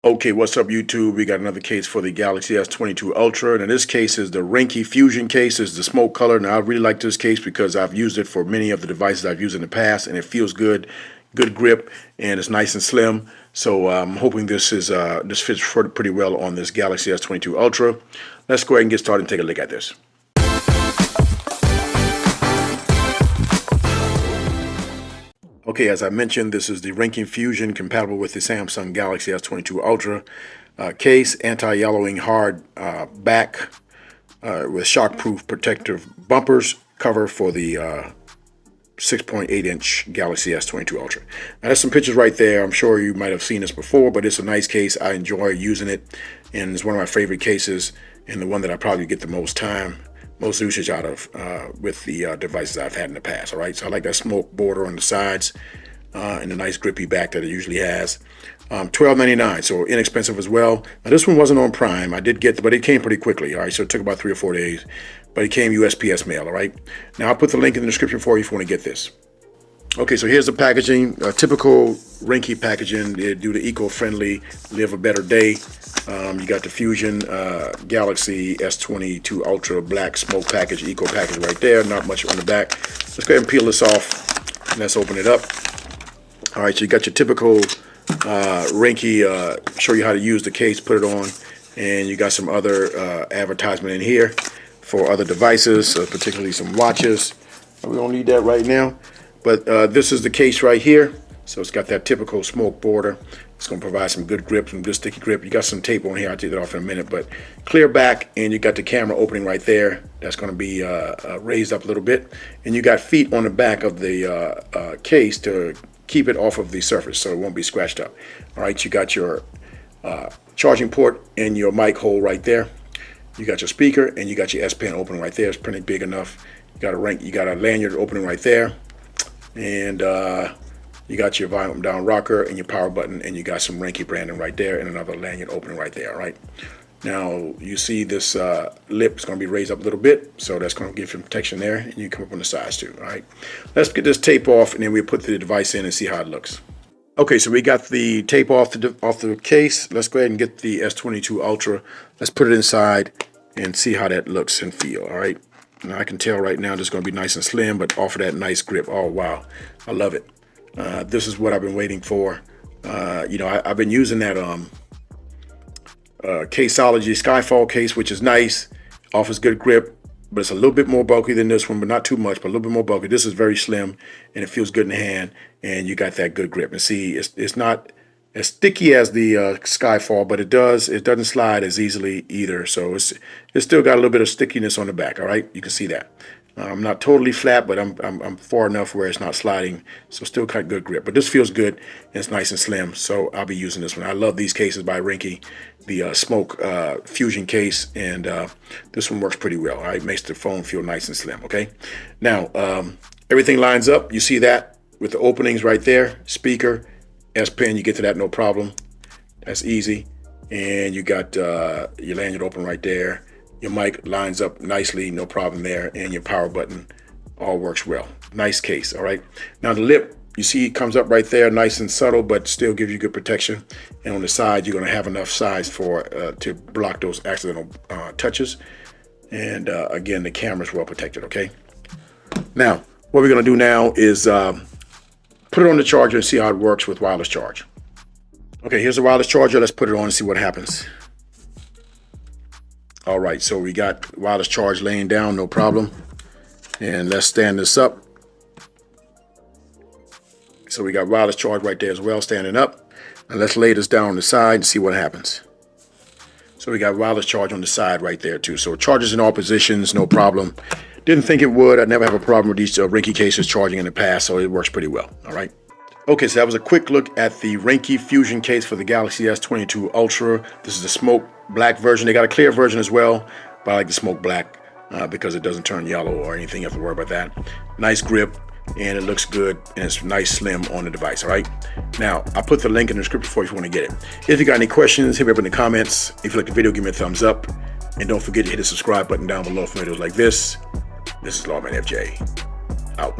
Okay, what's up YouTube? We got another case for the Galaxy S22 Ultra, and in this case is the Ringke Fusion case. Is the smoke color. Now I really like this case because I've used it for many of the devices I've used in the past, and it feels good grip, and it's nice and slim. So I'm hoping this fits pretty well on this Galaxy S22 Ultra. Let's go ahead and get started and take a look at this. Okay, as I mentioned, this is the Ringke Fusion compatible with the Samsung Galaxy S22 Ultra case, anti-yellowing hard back with shockproof protective bumpers cover for the 6.8-inch Galaxy S22 Ultra. Now there's some pictures right there. I'm sure you might have seen this before, but it's a nice case. I enjoy using it, and it's one of my favorite cases, and the one that I probably get the most usage out of with the devices I've had in the past. All right, so I like that smoke border on the sides and the nice grippy back that it usually has. $12.99, so inexpensive as well. Now this one wasn't on Prime. I did get, but it came pretty quickly. All right, so it took about 3 or 4 days, but it came USPS mail. All right, now I'll put the link in the description for you if you want to get this. Okay, so here's the packaging. Typical Ringke packaging. They do the eco-friendly, live a better day. You got the Fusion Galaxy S22 Ultra Black Smoke package, eco package right there. Not much on the back. Let's go ahead and peel this off and let's open it up. All right, so you got your typical Ringke, show you how to use the case, put it on, and you got some other advertisement in here for other devices, particularly some watches. We don't need that right now. But this is the case right here. So it's got that typical smoke border. It's going to provide some good grip, some good sticky grip. You got some tape on here. I'll take that off in a minute. But clear back, and you got the camera opening right there. That's going to be raised up a little bit. And you got feet on the back of the case to keep it off of the surface so it won't be scratched up. All right, you got your charging port and your mic hole right there. You got your speaker, and you got your S Pen opening right there. It's pretty big enough. You got a lanyard opening right there. And you got your volume down rocker and your power button, and you got some Ringke branding right there and another lanyard opening right there. All right, now you see this lip is going to be raised up a little bit, so that's going to give you protection there, and you come up on the sides too. All right, let's get this tape off, and then we'll put the device in and see how it looks. Okay, so we got the tape off the case. Let's go ahead and get the S22 Ultra. Let's put it inside and see how that looks and feel. All right. Now I can tell right now this is going to be nice and slim, but offer that nice grip. Oh wow, I love it. This is what I've been waiting for. You know, I've been using that Caseology Skyfall case, which is nice, offers good grip, but it's a little bit more bulky than this one, but not too much, but a little bit more bulky. This is very slim, and it feels good in the hand, and you got that good grip. And see, it's not as sticky as the Skyfall, but it doesn't slide as easily either. So it's still got a little bit of stickiness on the back. All right, you can see that. I'm not totally flat, but I'm far enough where it's not sliding, so still got good grip. But this feels good, and it's nice and slim, so I'll be using this one. I love these cases by Ringke, the Smoke Fusion case, and this one works pretty well. All right, makes the phone feel nice and slim. Okay, now everything lines up. You see that with the openings right there, speaker, S Pen, you get to that no problem. That's easy. And you got your lanyard open right there. Your mic lines up nicely, no problem there. And your power button all works well. Nice case, all right? Now the lip, you see it comes up right there, nice and subtle, but still gives you good protection. And on the side, you're gonna have enough size for to block those accidental touches. And again, the camera's well protected, okay? Now, what we're gonna do now is put it on the charger and see how it works with wireless charge. Okay, here's the wireless charger. Let's put it on and see what happens. All right, so we got wireless charge laying down, no problem. And let's stand this up. So we got wireless charge right there as well, standing up. And let's lay this down on the side and see what happens. So we got wireless charge on the side right there too. So it charges in all positions, no problem. Didn't think it would. I never have a problem with these Ringke cases charging in the past, so it works pretty well. All right. Okay, so that was a quick look at the Ringke Fusion case for the Galaxy S22 Ultra. This is the smoke black version. They got a clear version as well, but I like the smoke black because it doesn't turn yellow or anything. You have to worry about that. Nice grip, and it looks good, and it's nice slim on the device. All right. Now I'll put the link in the description for you if you want to get it. If you got any questions, hit me up in the comments. If you like the video, give me a thumbs up, and don't forget to hit the subscribe button down below for videos like this. This is Lawman FJ, out.